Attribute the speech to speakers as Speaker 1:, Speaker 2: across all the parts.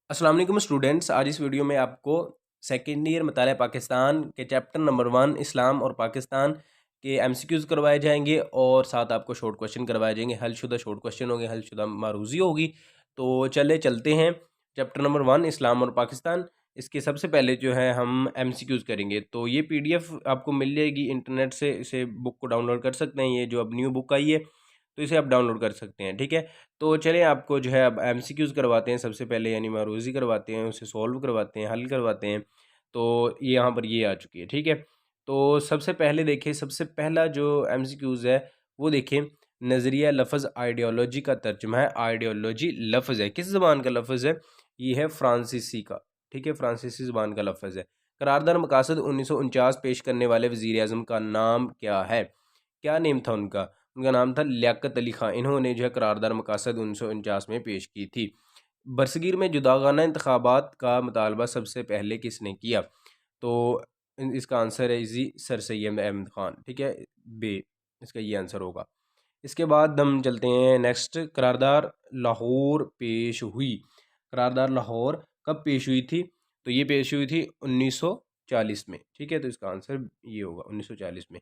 Speaker 1: अस्सलाम वालेकुम स्टूडेंट्स। आज इस वीडियो में आपको सेकेंड ईयर मताला पाकिस्तान के चैप्टर नंबर 1 इस्लाम और पाकिस्तान के एमसीक्यूज़ करवाए जाएंगे और साथ आपको शॉर्ट क्वेश्चन करवाए जाएंगे। हलशुदा शॉर्ट क्वेश्चन होंगे, हलशुदा मारूजी होगी। तो चलते हैं चैप्टर नंबर 1 इस्लाम और पाकिस्तान। इसके सबसे पहले जो है हम एमसीक्यूज़ करेंगे। तो ये पीडीएफ आपको मिल जाएगी इंटरनेट से, इसे बुक को डाउनलोड कर सकते हैं। ये जो अब न्यू बुक आई है तो इसे आप डाउनलोड कर सकते हैं, ठीक है। तो चलिए आपको जो है अब एमसीक्यूज़ करवाते हैं सबसे पहले, यानी मारूज़ी करवाते हैं, उसे सॉल्व करवाते हैं, हल करवाते हैं। तो ये यहाँ पर ये आ चुकी है, ठीक है। तो सबसे पहले देखिए, सबसे पहला जो एमसीक्यूज़ है वो देखिए, नज़रिया लफ्ज़ आइडियोलॉजी का तर्जुमा है। आइडियोलॉजी लफ्ज़ है, किस ज़बान का लफ्ज़ है? ये है फ्रांसीसी का, ठीक है, फ्रांसीसी ज़बान का लफ्ज़ है। करारदार मकासद 1949 पेश करने वाले वज़ीर आज़म का नाम क्या है? क्या नेम था उनका? उनका नाम था लियाकत अली खां। इन्होंने जो है करारदार मकासद 1949 में पेश की थी। बरसगीर में जुदागाना इंतखाबात का मुतालबा सबसे पहले किसने किया? तो इसका आंसर है जी, सर सैयद अहमद ख़ान, ठीक है, बे, इसका ये आंसर होगा। इसके बाद हम चलते हैं नेक्स्ट। करारदार लाहौर पेश हुई। करारदार लाहौर कब पेश हुई थी? तो ये पेश हुई थी 1940 में, ठीक है। तो इसका आंसर ये होगा 1940 में।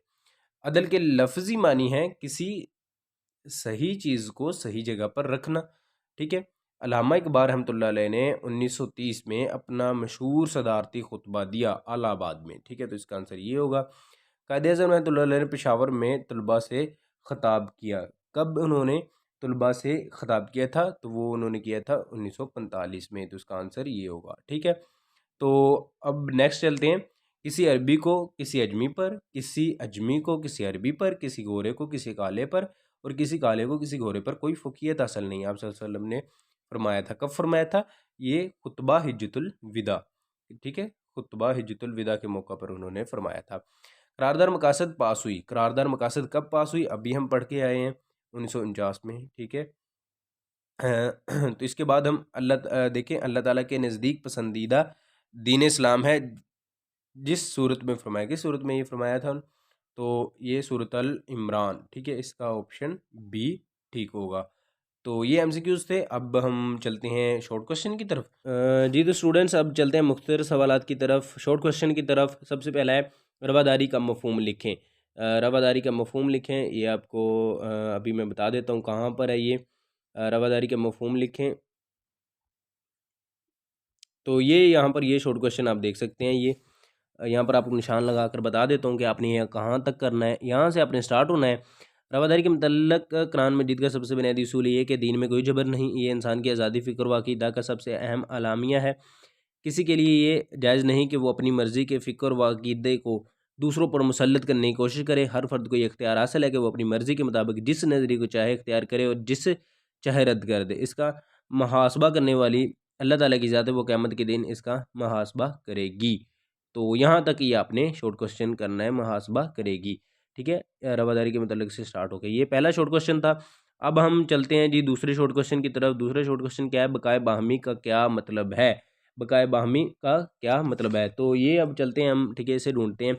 Speaker 1: अदल के लफ्ज़ी मानी है किसी सही चीज़ को सही जगह पर रखना, ठीक है। अल्लामा इकबाल रहमतुल्लाह अलैह ने 1930 में अपना मशहूर सदारती खुतबा दिया इलाहाबाद में, ठीक है। तो इसका आंसर ये होगा। कायद-ए-आज़म रहमतुल्लाह अलैह ने पेशावर में तलबा से ख़िताब किया। कब उन्होंने तलबा से ख़िताब किया था? तो वो उन्होंने किया था 1945 में। तो इसका आंसर ये होगा, ठीक है। तो अब नेक्स्ट चलते हैं। किसी अरबी को किसी अजमी पर, किसी अजमी को किसी अरबी पर, किसी गोरे को किसी काले पर और किसी काले को किसी गोरे पर कोई फ़ुक़ियत हासिल नहीं। आप सल्लल्लाहु अलैहि वसल्लम ने फरमाया था। कब फरमाया था? ये खुतबा हिज्जतुल विदा, ठीक है, खुतबा हिज्जतुल विदा के मौका पर उन्होंने फरमाया था। करारदार मकासद पास हुई। करारदार मकासद कब पास हुई? अभी हम पढ़ के आए हैं 1949 में, ठीक है। तो इसके बाद हम देखें, अल्लाह ताला के नज़दीक पसंदीदा दीन इस्लाम है जिस सूरत में फरमाया, किस सूरत में ये फरमाया था? तो ये सूरत अल इमरान, ठीक है, इसका ऑप्शन बी ठीक होगा। तो ये एमसीक्यूज़ थे। अब हम चलते हैं शॉर्ट क्वेश्चन की तरफ। जी तो स्टूडेंट्स, अब चलते हैं मुख्तसर सवालात की तरफ, शॉर्ट क्वेश्चन की तरफ। सबसे पहला है रवादारी का मफहूम लिखें। रवादारी का मफहूम लिखें, ये आपको अभी मैं बता देता हूँ कहाँ पर है ये। रवादारी का मफहूम लिखें। तो ये यहाँ पर ये शॉर्ट क्वेश्चन आप देख सकते हैं। ये यहाँ पर आपको निशान लगा कर बता देता हूँ कि आपने यह कहाँ तक करना है। यहाँ से आपने स्टार्ट होना है। रवादारी के मतलब कुरान मजीद का सबसे बुनियादी उसूल ये है कि दीन में कोई जबर नहीं, ये इंसान की आज़ादी फ़िक्र व अक़ीदा का सबसे अहम अलामिया है। किसी के लिए ये जायज़ नहीं कि वो अपनी मर्ज़ी के फ़िक्र व अक़ीदे को दूसरों पर मुसल्लत करने की कोशिश करे। हर फ़र्द को ये इख्तियार हासिल है कि वो अपनी मर्ज़ी के मुताबिक जिस नज़रिए को चाहे इख्तियार करे और जिस चाहे रद्द कर दे। इसका मुहासबा करने वाली अल्लाह ताला की ज़ात है, वो क़यामत के दिन इसका मुहासबा करेगी। तो यहाँ तक ये आपने शॉर्ट क्वेश्चन करना है, मुहासबा करेगी, ठीक है। रवादारी के मतलब से स्टार्ट हो गई। ये पहला शॉर्ट क्वेश्चन था। अब हम चलते हैं जी दूसरे शॉर्ट क्वेश्चन की तरफ। दूसरा शॉर्ट क्वेश्चन क्या है? बकाए बाहमी का क्या मतलब है? बकाए बाहमी का क्या मतलब है? तो ये अब चलते हैं हम, ठीक है, इसे ढूंढते हैं।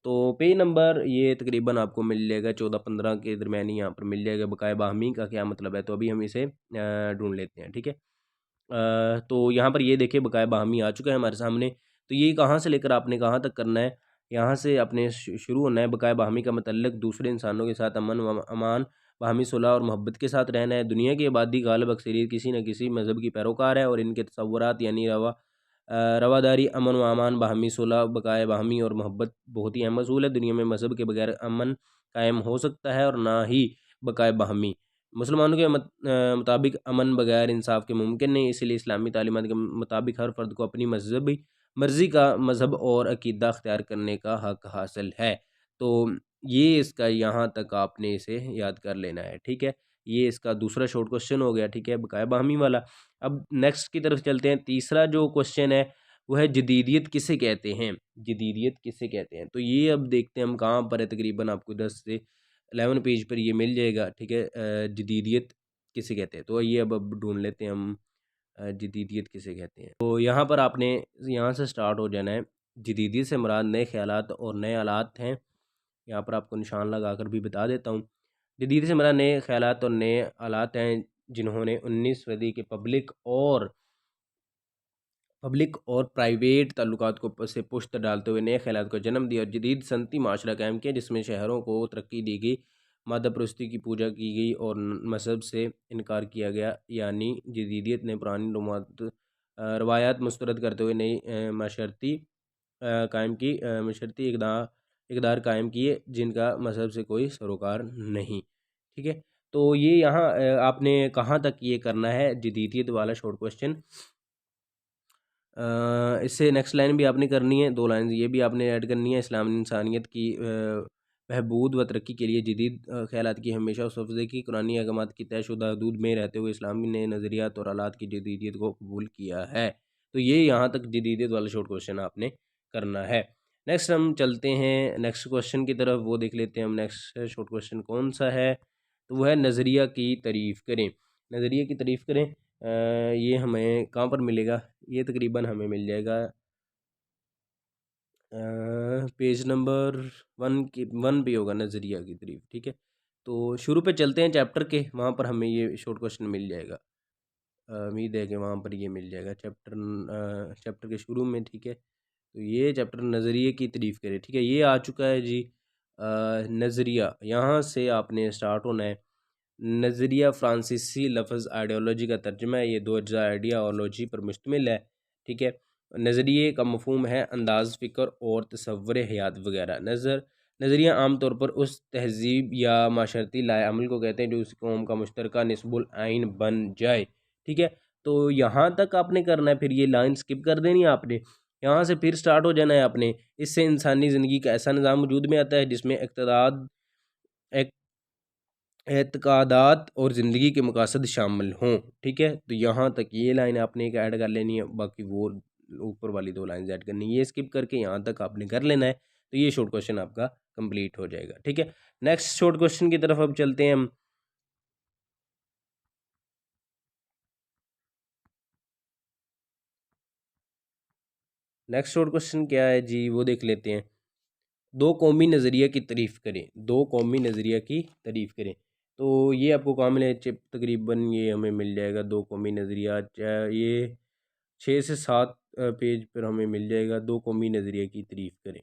Speaker 1: तो पेज नंबर ये तकरीबन आपको मिल जाएगा 14-15 के दरमियान ही यहाँ पर मिल जाएगा। बकाए बाहमी का क्या मतलब है? तो अभी हम इसे ढूंढ लेते हैं, ठीक है। तो यहाँ पर ये देखिए, बकाया बाहमी आ चुका है हमारे सामने। तो ये कहाँ से लेकर आपने कहाँ तक करना है? यहाँ से आपने शुरू होना है। बकाया बाहमी का मतलब दूसरे इंसानों के साथ अमन व अमान, बाहमी सुलह और मोहब्बत के साथ रहना है। दुनिया की आबादी गालिब अक्सरियत किसी न किसी मज़हब की पैरोकार है और इनके तसव्वुरात यानी रवादारी, अमन व अमान, बाहमी सुलह, बकाया बाहमी और मोहब्बत बहुत ही अहम असूल है। दुनिया में मज़हब के बगैर अमन कायम हो सकता है और ना ही बकाया बाहमी। मुसलमानों के मुताबिक अमन बगैर इंसाफ के मुमकिन नहीं। इसलिए इस्लामी तालीमात के मुताबिक हर फ़र्द को अपनी मज़हबी मर्ज़ी का मज़हब और अक़ीदा अख्तियार करने का हक़ हासिल है। तो ये इसका यहाँ तक आपने इसे याद कर लेना है, ठीक है। ये इसका दूसरा शॉर्ट क्वेश्चन हो गया, ठीक है, बकाया बाहमी वाला। अब नेक्स्ट की तरफ चलते हैं। तीसरा जो क्वेश्चन है वो है जदीदियत किसे कहते हैं? जदीदियत किसे कहते हैं? तो ये अब देखते हैं हम कहाँ पर है। तकरीबन आपको 10 से 11 पेज पर ये मिल जाएगा, ठीक है। जदीदियत किसे कहते हैं? तो ये अब ढूंढ लेते हैं हम, जदीदियत किसे कहते हैं। तो यहाँ पर आपने यहाँ से स्टार्ट हो जाना है। जदीदियत से मुराद नए ख़यालात और नए आलात हैं। यहाँ पर आपको निशान लगा कर भी बता देता हूँ। जदीदियत से मुराद नए ख़यालात और नए आलात हैं जिन्होंने 19वीं सदी के पब्लिक और पब्लिक और प्राइवेट ताल्लुकात को से पुश्त डालते हुए नए ख़यालात को जन्म दिया और जदीद सनती माशरा कायम किया, जिसमें शहरों को तरक्की दी गई, मादा परस्ती की पूजा की गई और मज़हब से इनकार किया गया। यानी जदीदियत ने पुरानी रवायात मुस्तरद करते हुए नई माशरती कायम की माशरती इक़दार कायम किए, जिनका मज़हब से कोई सरोकार नहीं। ठीक है, तो ये यहाँ आपने कहाँ तक ये करना है जदीदियत वाला शॉर्ट क्वेश्चन। इससे नेक्स्ट लाइन भी आपने करनी है, 2 लाइन ये भी आपने ऐड करनी है। इस्लाम ने इंसानियत की बहबूद व तरक्की के लिए जदीद ख़यालात की हमेशा उस अफ़ज़े की कुरानी अहकामात की तयशुदा हदूद में रहते हुए इस्लामी ने नज़रियात और आलात की जदीदियत को कबूल किया है। तो ये यहाँ तक जदीदियत वाला शॉर्ट क्वेश्चन आपने करना है। नेक्स्ट हम चलते हैं नेक्स्ट क्वेश्चन की तरफ, वो देख लेते हैं हम नेक्स्ट शॉर्ट क्वेश्चन कौन सा है। तो वो है नज़रिया की तारीफ़ करें। नज़रिए की तारीफ़ करें, ये हमें कहाँ पर मिलेगा, ये तकरीबन हमें मिल जाएगा पेज नंबर 1 पे होगा नज़रिया की तारीफ़। ठीक है, तो शुरू पे चलते हैं चैप्टर के, वहाँ पर हमें ये शॉर्ट क्वेश्चन मिल जाएगा। उम्मीद है कि वहाँ पर ये मिल जाएगा चैप्टर के शुरू में। ठीक है, तो ये चैप्टर नज़रिए की तारीफ़ करें। ठीक है, ये आ चुका है जी। नज़रिया, यहाँ से आपने स्टार्ट होना है। नज़रिया फ़्रांसीसी लफ्ज़ आइडियोलॉजी का तर्जुमा है, ये 2 अज्जा आइडियालॉजी पर मुश्तमिल है। ठीक है, नज़रिए का मफ़हूम है अंदाज़ फ़िक्र और तसव्वुर हयात वगैरह। नज़रिया आम तौर पर उस तहज़ीब या माशरती लाए अमल को कहते हैं जो उस कौम का मुश्तरका निस्बुल आइन बन जाए। ठीक है, तो यहाँ तक आपने करना है, फिर ये लाइन स्किप कर देनी है आपने, यहाँ से फिर स्टार्ट हो जाना है आपने। इससे इंसानी ज़िंदगी का ऐसा निज़ाम वजूद में आता है जिसमें एतकादात और ज़िंदगी के मकासद शामिल हों। ठीक है, तो यहाँ तक ये लाइन आपने एक ऐड कर लेनी है, बाकी वो ऊपर वाली 2 लाइन ऐड करनी है। ये स्किप करके यहाँ तक आपने कर लेना है, तो ये शॉर्ट क्वेश्चन आपका कंप्लीट हो जाएगा। ठीक है, नेक्स्ट शॉर्ट क्वेश्चन की तरफ अब चलते हैं हम। नेक्स्ट शॉर्ट क्वेश्चन क्या है जी, वो देख लेते हैं। 2 कौमी नज़रिया की तारीफ़ करें। 2 कौमी नज़रिया की तारीफ़ करें, तो ये आपको कहाँ मिले, तकरीबन ये हमें मिल जाएगा 2 कौमी नज़रिया, ये 6 से 7 पेज पर हमें मिल जाएगा। 2 कौमी नज़रिया की तारीफ़ करें।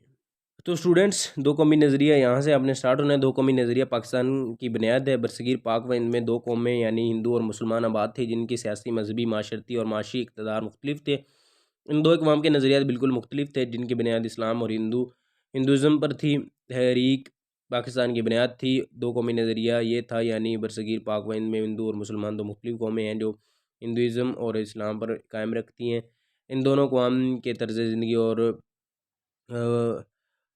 Speaker 1: तो स्टूडेंट्स, 2 कौमी नज़रिया यहाँ से आपने स्टार्ट होना है। 2 कौमी नज़रिया पाकिस्तान की बुनियाद है। बरसगीर पाक व इनमें 2 कौमें यानी हिंदू और मुसलमान आबाद थे, जिनकी सियासी, मजहबी, माशरती और माशी इक़्तिदार मुख्तलिफ थे। इन 2 अक़वाम के नज़रियात बिल्कुल मुख्तलिफ थे, जिनकी बुनियाद इस्लाम और हिंदुज़म पर थी। तहरीक पाकिस्तान की बुनियाद थी 2 कौमी नज़रिया ये था, यानी बरसगीर पाक व इनमें हिंदू और मुसलमान 2 मुख्तलिफ कौमें हैं जो हिंदुज़म और इस्लाम पर कायम रखती हैं। इन दोनों अक़वाम के तर्ज़ ज़िंदगी और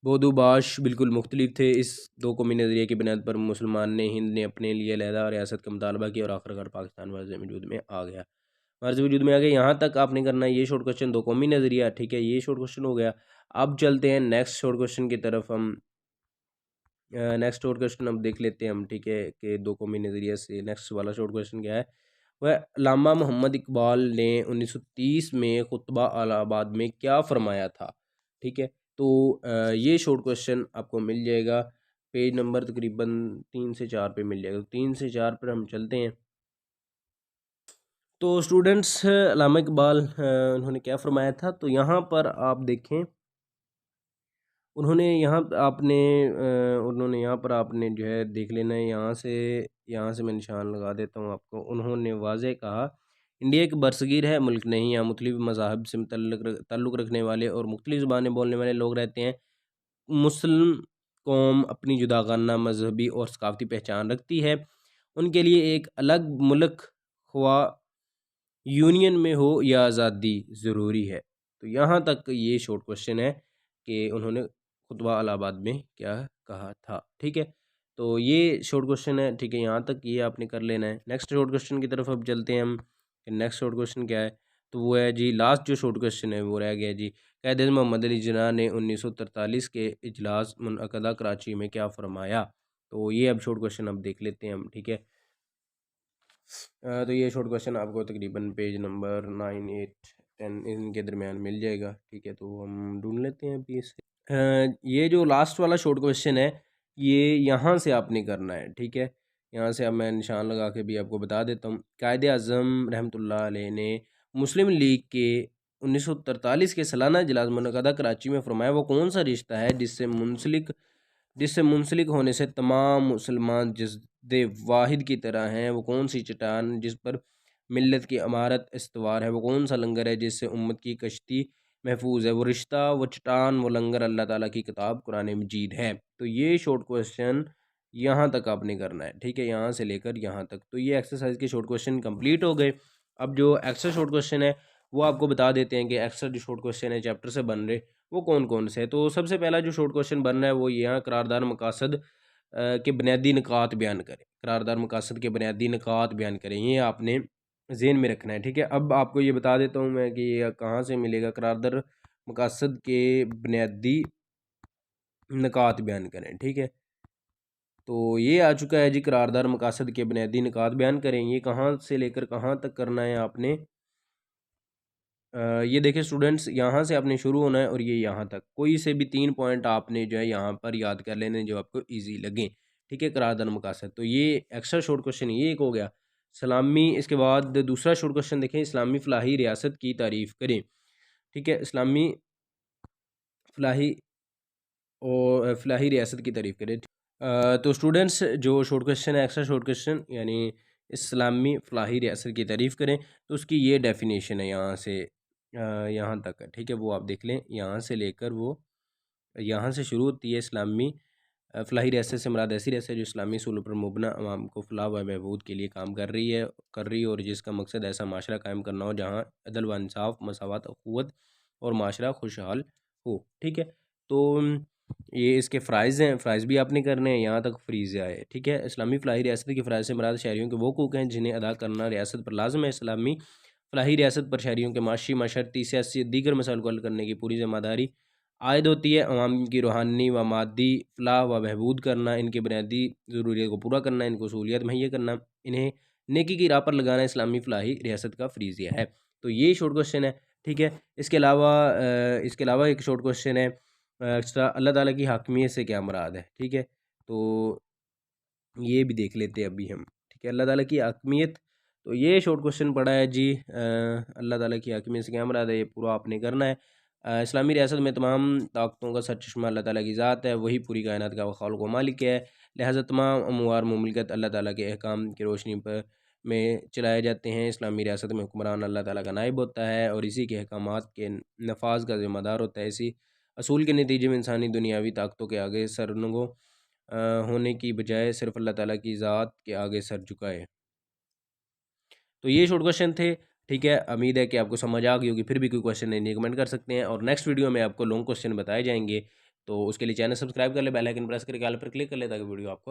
Speaker 1: बोदूबाश बिल्कुल मुख्तलिफ थे। इस 2 कौमी नज़रिए की बुनियाद पर मुसलमान ने हिंद ने अपने लिए अलहदा रियासत का मुतालबा किया और आखिरकार पाकिस्तान वर्ज़ वजूद में आ गया। यहाँ तक आपने करना है ये शॉर्ट क्वेश्चन 2 कौमी नज़रिया। ठीक है, ये शॉर्ट क्वेश्चन हो गया। अब चलते हैं नेक्स्ट शॉर्ट क्वेश्चन की तरफ हम। नेक्स्ट शॉर्ट क्वेश्चन अब देख लेते हैं हम। ठीक है, कि 2 कौमी नज़रिया से नेक्स्ट वाला शॉर्ट क्वेश्चन क्या है, वह अल्लामा मोहम्मद इकबाल ने 1930 में खुतबा इलाहाबाद में क्या फरमाया था। ठीक है, तो ये शॉर्ट क्वेश्चन आपको मिल जाएगा पेज नंबर तकरीबन 3 से 4 पे मिल जाएगा। 3 से 4 पर हम चलते हैं। तो स्टूडेंट्स, अल्लामा इकबाल उन्होंने क्या फरमाया था, तो यहाँ पर आप देखें, उन्होंने यहाँ पर आपने जो है देख लेना है। यहाँ से मैं निशान लगा देता हूँ आपको। उन्होंने वाज़ेह कहा, इंडिया एक बरसगीर है मुल्क नहीं, यहाँ मुख्तलिफ मज़ाहब से ताल्लुक़ रखने वाले और मुख्तलिफ ज़ुबानें बोलने वाले लोग रहते हैं। मुस्लिम कौम अपनी जुदागाना मजहबी और सकाफ़ती पहचान रखती है। उनके लिए एक अलग मुल्क ख्वा यूनियन में हो या आज़ादी ज़रूरी है। तो यहाँ तक ये शॉर्ट क्वेश्चन है कि उन्होंने खुतबा इलाहाबाद में क्या कहा था। ठीक है, तो ये शॉर्ट क्वेश्चन है। ठीक है, यहाँ तक ये आपने कर लेना है। नेक्स्ट शॉर्ट क्वेश्चन की तरफ अब चलते हैं हम। नेक्स्ट शॉर्ट क्वेश्चन क्या है, तो वो है जी, लास्ट जो शॉर्ट क्वेश्चन है वो रह गया जी। कायद-ए-आज़म मोहम्मद अली जिन्ना ने 1943 के इजलास मुनअक़दा कराची में क्या फरमाया। तो ये अब शॉर्ट क्वेश्चन अब देख लेते हैं हम। ठीक है, तो ये शॉर्ट क्वेश्चन आपको तकरीबन पेज नंबर 9, 8, 10 इनके दरमियान मिल जाएगा। ठीक है, तो हम ढूंढ लेते हैं अभी इसे। ये जो लास्ट वाला शॉर्ट क्वेश्चन है, ये यहाँ से आपने करना है। ठीक है, यहाँ से अब मैं निशान लगा के भी आपको बता देता हूँ। कायद-ए-आज़म रहमतुल्लाह अलैह ने मुस्लिम लीग के 1943 के सालाना इजलास मुनक़दा कराची में फरमाया, वो कौन सा रिश्ता है जिससे मुंसलिक होने से तमाम मुसलमान जिस्दे वाहिद की तरह हैं? वो कौन सी चट्टान जिस पर मिल्लत की इमारत इस्तवार है? वो कौन सा लंगर है जिससे उम्मत की कश्ती महफूज है? वो रिश्ता, वो चट्टान, वो लंगर अल्लाह ताला की किताब कुरान मजीद है। तो ये शॉर्ट क्वेश्चन यहाँ तक आपने करना है, ठीक है, यहाँ से लेकर यहाँ तक। तो ये एक्सरसाइज के शॉर्ट क्वेश्चन कंप्लीट हो गए। अब जो एक्स्ट्रा शॉर्ट क्वेश्चन है वो आपको बता देते हैं कि एक्स्ट्रा जो शॉर्ट क्वेश्चन है चैप्टर से बन रहे वो कौन कौन से है। तो सबसे पहला जो शॉर्ट क्वेश्चन बन रहा है वो यहाँ करारदार मकासद के बुनियादी निकात बयान करें। करारदार मकासद के बुनियादी निकात बयान करें, ये आपने जेहन में रखना है, ठीक है। अब आपको ये बता देता हूँ मैं कि ये कहाँ से मिलेगा। करारदार मकासद के बुनियादी निकात बयान करें, ठीक है। तो ये आ चुका है जी, करारदार मकासद के बुनियादी निकात बयान करें। ये कहाँ से लेकर कहाँ तक करना है आपने। ये देखिए स्टूडेंट्स, यहाँ से आपने शुरू होना है और ये यहाँ तक कोई से भी 3 पॉइंट आपने जो है यहाँ पर याद कर लेने जो आपको इजी लगे, ठीक है। करारदार मकासद, तो ये एक्स्ट्रा शॉर्ट क्वेश्चन ये एक हो गया। सलामी, इसके बाद दूसरा शॉर्ट क्वेश्चन देखें, इस्लामी फलाही रियासत की तारीफ़ करें, ठीक है। इस्लामी फलाही और फलाही रियासत की तारीफ़ करें। तो स्टूडेंट्स जो शॉर्ट क्वेश्चन है, एक्स्ट्रा शॉर्ट क्वेश्चन यानी इस्लामी फलाही रियासत की तारीफ़ करें, तो उसकी ये डेफिनेशन है यहाँ से यहाँ तक है, ठीक है। वो आप देख लें, यहाँ से लेकर वो यहाँ से शुरू होती है। इस्लामी फलाही रियासत से मुराद ऐसी रियासत जो इस्लामी असूलों पर मुबना अवाम को फलाह व बहबूद के लिए काम कर रही है और जिसका मकसद ऐसा माशरा कायम करना हो जहाँ अदल व इंसाफ, मसावत, अखुवत और माशरा खुशहाल हो, ठीक है। तो ये इसके फ़राइज़ हैं, फ़राइज़ भी आपने करने हैं, यहाँ तक फ्रीज़ आए, ठीक है। इस्लामी फलाही रियासत की फ़राइज़ से मुराद शहरियों के वो हकूक़ हैं जिन्हें अदा करना रियासत पर लाज़िम है। इस्लामी फलाही रियासत पर शहरियों के माशी, माशरती, सियासी दीगर मसाइल को हल करने की पूरी ज़िम्मेदारी आयद होती है। अवाम की रूहानी व मादी फलाह व बहबूद करना, इनके बुनियादी ज़रूरियत को पूरा करना, इनको सहूलियत मुहैया करना, इन्हें नेकी की राह पर लगाना इस्लामी फलाही रियासत का फ़रीज़िया है। तो ये शॉर्ट क्वेश्चन है, ठीक है। इसके अलावा एक शॉर्ट क्वेश्चन है एक्स्ट्रा, अल्लाह ताला की हाकमियत से क्या मुराद है, ठीक है। तो ये भी देख लेते हैं अभी हम, ठीक है। अल्लाह ताला की हाकमियत, तो ये शॉर्ट क्वेश्चन पड़ा है जी, अल्लाह ताला की हाकमियत से क्या मुराद है, ये पूरा आपने करना है। इस्लामी रियासत में तमाम ताकतों का सरचश्मा अल्लाह ताला की ज़ात है, वही पूरी कायनात का खालिक व मालिक है। लिहाजा तमाम अमवार मुमलिकत अल्लाह ताला के अहकाम की रोशनी पर में चलाए जाते हैं। इस्लामी रियासत में हुक्मरान अल्लाह ताला का नायब होता है और इसी के अहकामात के नफाज का ज़िम्मेदार होता है। इसी असूल के नतीजे में इंसानी दुनियावी ताकतों के आगे सरनगो होने की बजाय सिर्फ अल्लाह ताला की ज़ात के आगे सर झुकाए। तो ये शॉर्ट क्वेश्चन थे, ठीक है। उम्मीद है कि आपको समझ आ गई होगी। फिर भी कोई क्वेश्चन नहीं कमेंट कर सकते हैं और नेक्स्ट वीडियो में आपको लॉन्ग क्वेश्चन बताए जाएंगे। तो उसके लिए चैनल सब्सक्राइब कर ले, बेल आइकन प्रेस करके ऑल पर क्लिक कर ले ताकि वीडियो आपको